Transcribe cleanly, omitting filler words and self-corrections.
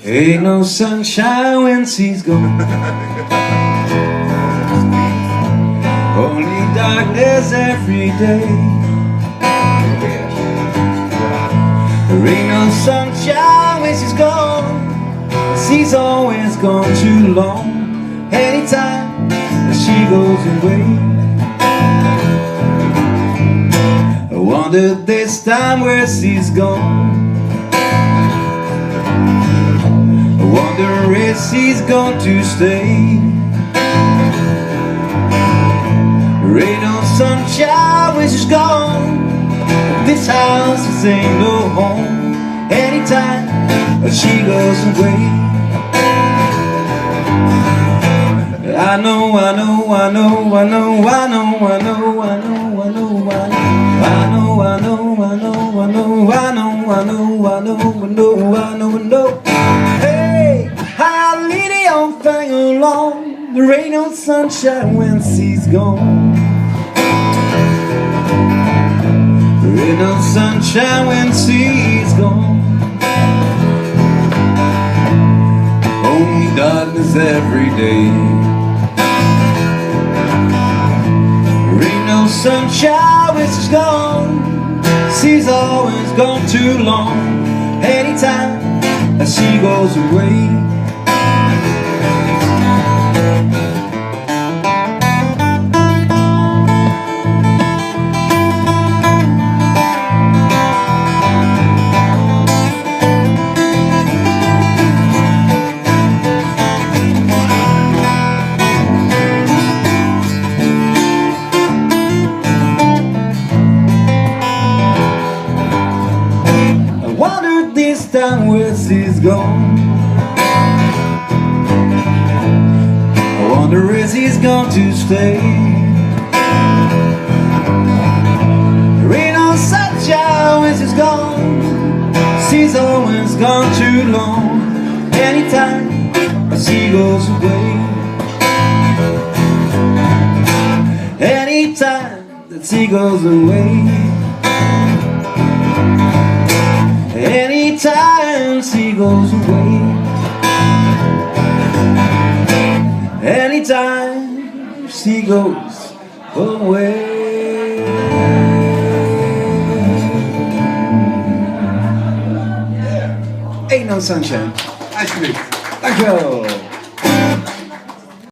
Ain't no sunshine when she's gone. Only darkness every day. There ain't no sunshine when she's gone. She's always gone too long. Anytime that she goes away, I wonder this time where she's gone. I wonder if she's going to stay. There ain't no sunshine when she's gone. This house is ain't no home. Anytime that she goes away, I know, I know, I know, I know, I know, I know, I know, I know, I know, I know, I know, I know, I know, I know, I know, I know, I know, I know. Hey, I leave the old thing alone. There ain't no sunshine when she's gone. There ain't no sunshine when she's gone. Only darkness every day. There ain't no sunshine when she's gone. She's always gone too long. Anytime that she goes away, this time where she's gone. I wonder if she's going to stay. There ain't no sunshine when she's gone. She's always gone too long. Anytime she goes away, anytime that she goes away, anytime she goes away, anytime she goes away. Ain't no sunshine. Alsjeblieft. Dankjewel.